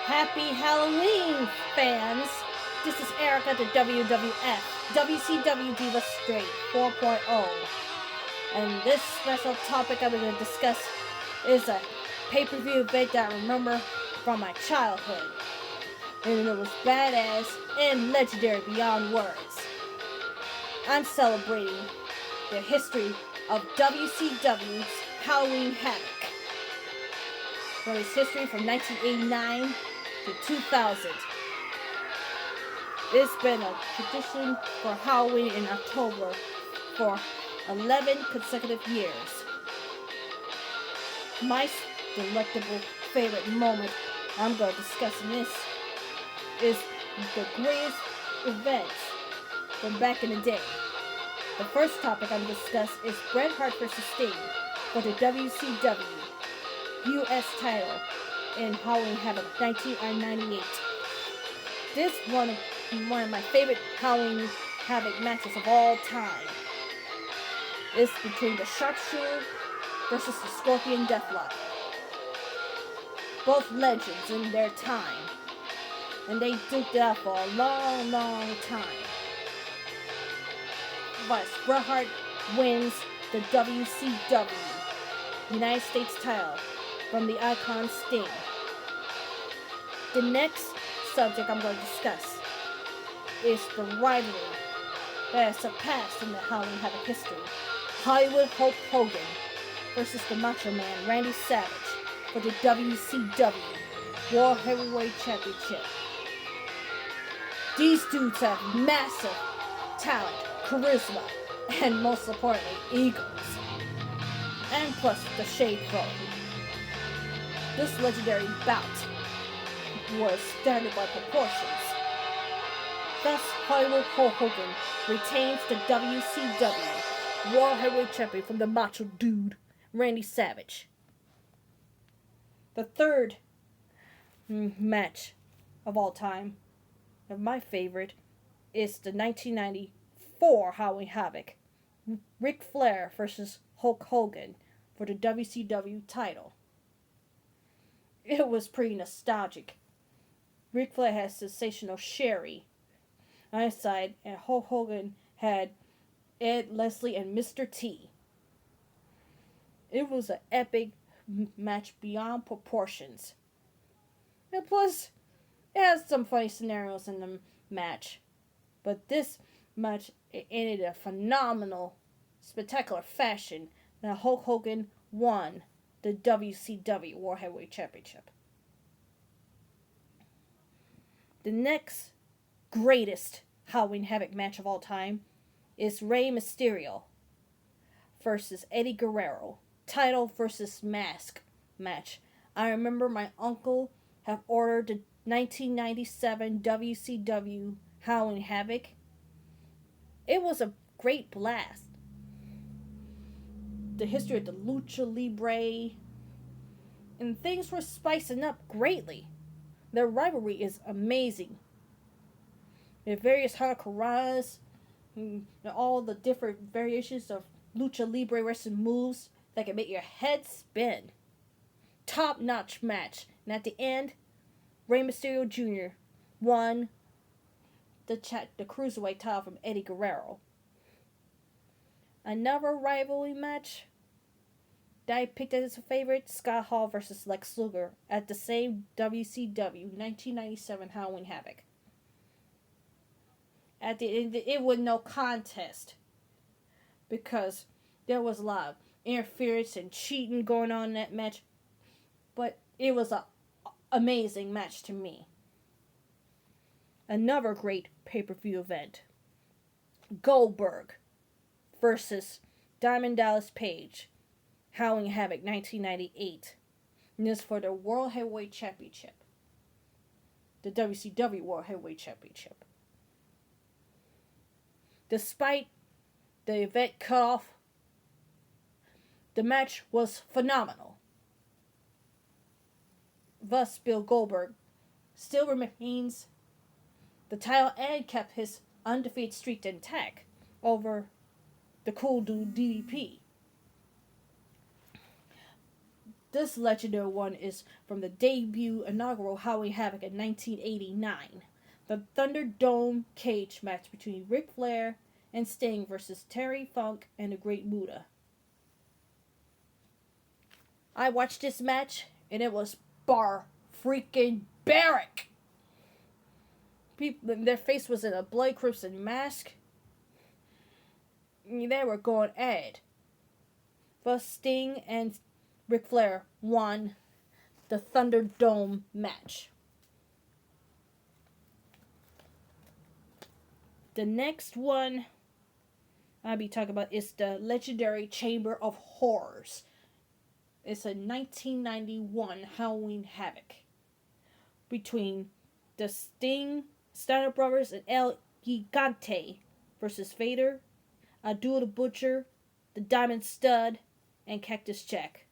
Happy Halloween, fans! This is Erica, the WWF WCW Diva Straight 4.0. And this special topic I'm going to discuss is a pay-per-view event that I remember from my childhood. And it was badass and legendary beyond words. I'm celebrating the history of WCW's Halloween Havoc. From its history from 1989 to 2000. It's been a tradition for Halloween in October for 11 consecutive years. My delectable favorite moment I'm going to discuss in this is the greatest events from back in the day. The first topic I'm going to discuss is Bret Hart vs. Sting for the WCW U.S. title in Halloween Havoc 1998. This one of my favorite Halloween Havoc matches of all time. It's between the Sharpshooter versus the Scorpion Deathlock. Both legends in their time. And they duked it out for a long, long time. But Bret Hart wins the WCW United States title from the icon Sting. The next subject I'm going to discuss is the rivalry that has surpassed in the Halloween Havoc history. Hollywood Hulk Hogan versus the Macho Man Randy Savage for the WCW World Heavyweight Championship. These dudes have massive talent, charisma, and most importantly, egos. And plus the shade throw. This legendary bout was standard by proportions. Thus, Hollywood Hulk Hogan retains the WCW World Heavyweight Champion from the Macho Dude, Randy Savage. The third match of all time, of my favorite, is the 1994 Halloween Havoc. Ric Flair versus Hulk Hogan for the WCW title. It was pretty nostalgic. Ric Flair had sensational Sherry on his side, and Hulk Hogan had Ed, Leslie, and Mr. T. It was an epic match beyond proportions. And plus, it has some funny scenarios in the match. But this match, it ended in a phenomenal, spectacular fashion that Hulk Hogan won the WCW World Heavyweight Championship. The next greatest Halloween Havoc match of all time is Rey Mysterio versus Eddie Guerrero. Title versus mask match. I remember my uncle have ordered the 1997 WCW Halloween Havoc. It was a great blast. The history of the Lucha Libre, and things were spicing up greatly. Their rivalry is amazing. Their various hurricanranas, and all the different variations of Lucha Libre wrestling moves that can make your head spin. Top-notch match. And at the end, Rey Mysterio Jr. won the Cruiserweight title from Eddie Guerrero. Another rivalry match that I picked as a favorite, Scott Hall versus Lex Luger at the same WCW 1997 Halloween Havoc. At the end, it was no contest because there was a lot of interference and cheating going on in that match, but it was an amazing match to me. Another great pay-per-view event, Goldberg versus Diamond Dallas Page, Halloween Havoc 1998. And this for the World Heavyweight Championship. The WCW World Heavyweight Championship. Despite the event cut off, the match was phenomenal. Thus, Bill Goldberg still remains the title and kept his undefeated streak intact over the cool dude DDP. This legendary one is from the debut inaugural Halloween Havoc in 1989. The Thunderdome cage match between Ric Flair and Sting versus Terry Funk and the Great Muta. I watched this match and it was bar freaking barrack. People, their face was in a blood crimson mask. They were going at it. But Sting and Ric Flair won the Thunderdome match. The next one I'll be talking about is the legendary Chamber of Horrors. It's a 1991 Halloween Havoc between the Sting, Steiner Brothers, and El Gigante versus Vader, Abdul the Butcher, the Diamond Stud, and Cactus Jack.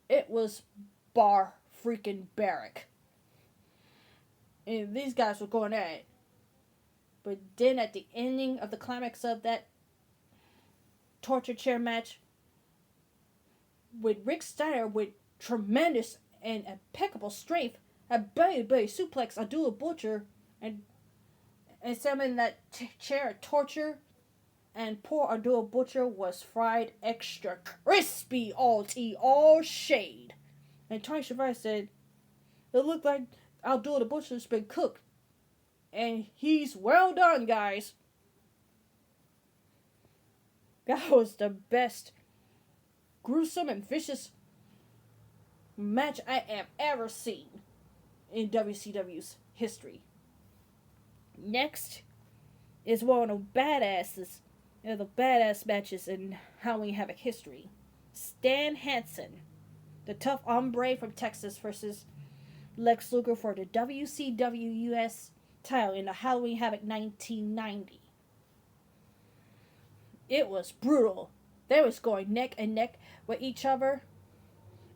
It was bar freaking barrack. And these guys were going at it. But then at the ending of the climax of that torture chair match, with Rick Steiner with tremendous and impeccable strength, a belly suplex Abdul Butcher and some in that chair of torture, and poor Abdul Butcher was fried extra crispy, all tea, all shade. And Tony Schiavone said, it looked like Abdul the Butcher's been cooked. And he's well done, guys. That was the best gruesome and vicious match I have ever seen in WCW's history. Next is one of the badass matches in Halloween Havoc history. Stan Hansen, the tough hombre from Texas, versus Lex Luger for the WCW US title in the Halloween Havoc 1990. It was brutal. They was going neck and neck with each other.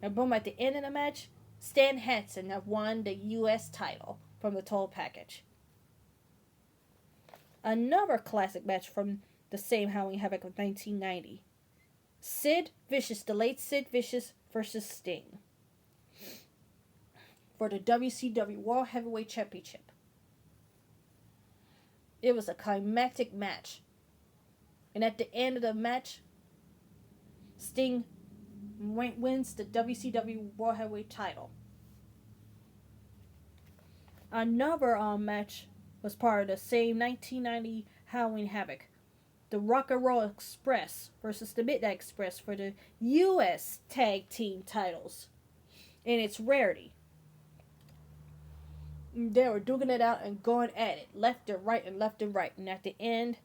And boom, at the end of the match, Stan Hansen have won the US title from the total package. Another classic match from the same Halloween Havoc of 1990. Sid Vicious, the late Sid Vicious versus Sting for the WCW World Heavyweight Championship. It was a climactic match. And at the end of the match, Sting wins the WCW World Heavyweight title. Another match was part of the same 1990 Halloween Havoc. The Rock and Roll Express versus the Midnight Express for the U.S. Tag Team titles. In its rarity. They were duking it out and going at it. Left and right and left and right. And at the end,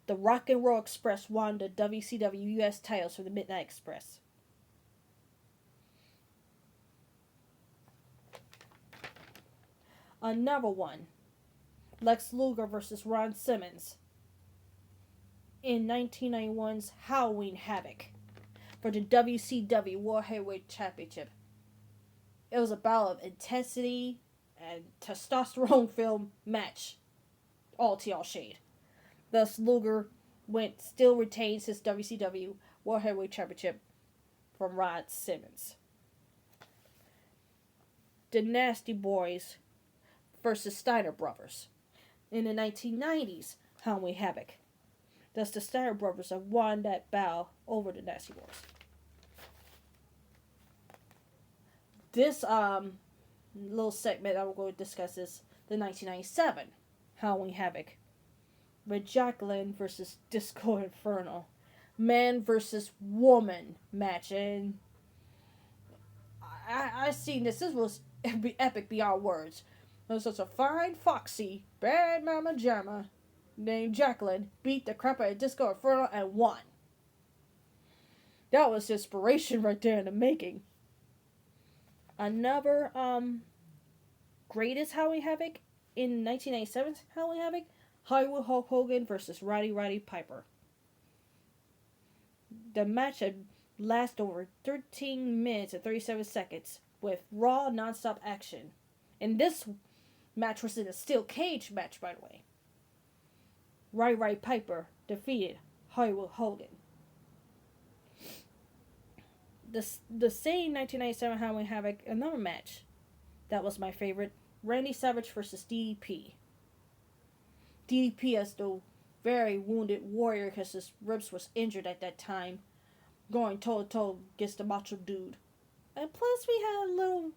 the Rock and Roll Express won the WCW U.S. titles for the Midnight Express. Another one. Lex Luger versus Ron Simmons in 1991's Halloween Havoc for the WCW World Heavyweight Championship. It was a battle of intensity and testosterone-filled match. All tea, all shade. Thus, Luger still retains his WCW World Heavyweight Championship from Ron Simmons. The Nasty Boys versus Steiner Brothers in the 1990s Halloween Havoc. Thus, the Steiner Brothers have won that battle over the Nasty Boys. This little segment I'm going to discuss is the 1997 Halloween Havoc with Jacqueline versus Disco Inferno, man versus woman match, and I seen this. This was epic beyond words. There was such a fine foxy bad mama jamma named Jacqueline beat the crap out of Disco Inferno and won. That was inspiration right there in the making. Another greatest Halloween Havoc in 1997's Halloween Havoc, Hollywood Hulk Hogan versus Roddy Piper. The match had lasted over 13 minutes and 37 seconds with raw non-stop action. And this match was in a steel cage match, by the way. Roddy Piper defeated Hollywood Hogan. the same 1997 Halloween Havoc, another match that was my favorite: Randy Savage versus DDP. DDP as the very wounded warrior because his ribs was injured at that time, going toe to toe against the Macho Dude. And plus, we had a little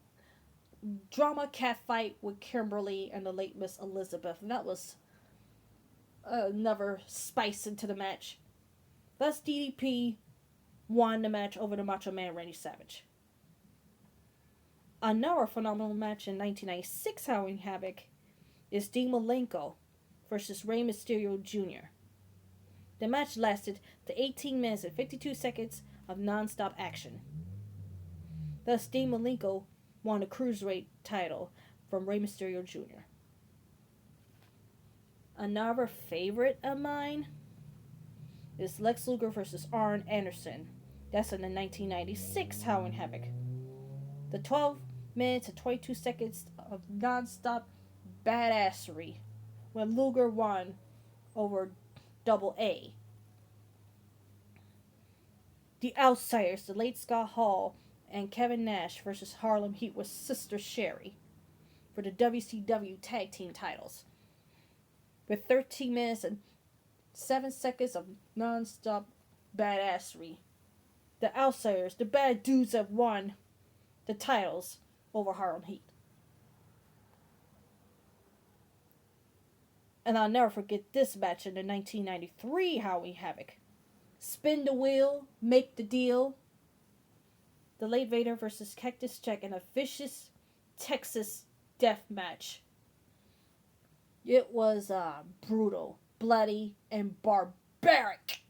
drama cat fight with Kimberly and the late Miss Elizabeth, and that was another spice into the match. Thus, DDP won the match over the Macho Man Randy Savage. Another phenomenal match in 1996 Halloween Havoc is Dean Malenko versus Rey Mysterio Jr. The match lasted to 18 minutes and 52 seconds of non-stop action. Thus, Dean Malenko won the Cruiserweight title from Rey Mysterio Jr. Another favorite of mine is Lex Luger versus Arn Anderson. That's in the 1996 Halloween Havoc. The 12 minutes and 22 seconds of non-stop badassery when Luger won over Double A. The Outsiders, the late Scott Hall and Kevin Nash versus Harlem Heat with Sister Sherry for the WCW Tag Team titles. With 13 minutes and 7 seconds of non-stop badassery. The Outsiders, the bad dudes, have won the titles over Harlem Heat. And I'll never forget this match in the 1993 Halloween Havoc. Spin the wheel, make the deal. The late Vader versus Cactus Jack in a vicious Texas death match. It was brutal, bloody, and barbaric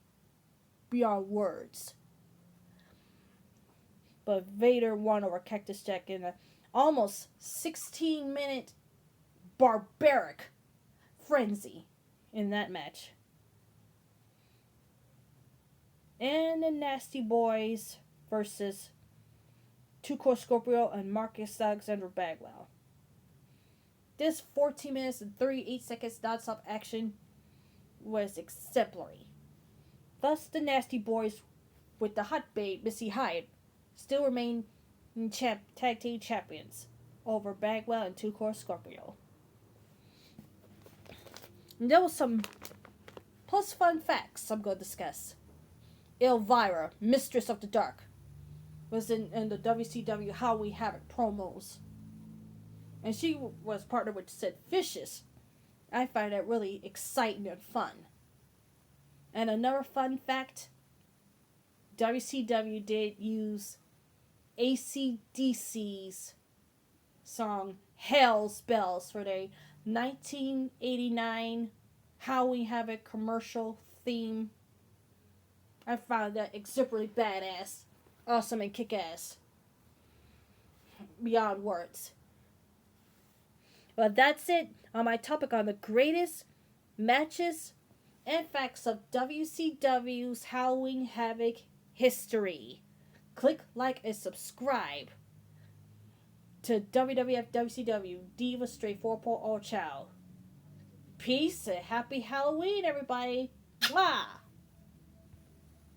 beyond words. But Vader won over Cactus Jack in a almost 16-minute barbaric frenzy in that match. And the Nasty Boys versus Two-Core Scorpio and Marcus Alexander Bagwell. This 14 minutes and 38 seconds non-stop action was exemplary. Thus, the Nasty Boys, with the hot babe Missy Hyatt, still remain tag team champions over Bagwell and Two-Core Scorpio. And there was some plus fun facts I'm going to discuss. Elvira, Mistress of the Dark, was in the WCW Halloween Havoc promos. And she was partnered with Sid Vicious. I find that really exciting and fun. And another fun fact, WCW did use AC/DC's song Hell's Bells for their 1989 Halloween Havoc commercial theme. I found that exemplary badass, awesome, and kick-ass. Beyond words. Well, that's it on my topic on the greatest matches and facts of WCW's Halloween Havoc history. Click like and subscribe to WWF WCW Diva Straight 4.0 Child. Peace and happy Halloween, everybody. Mwah!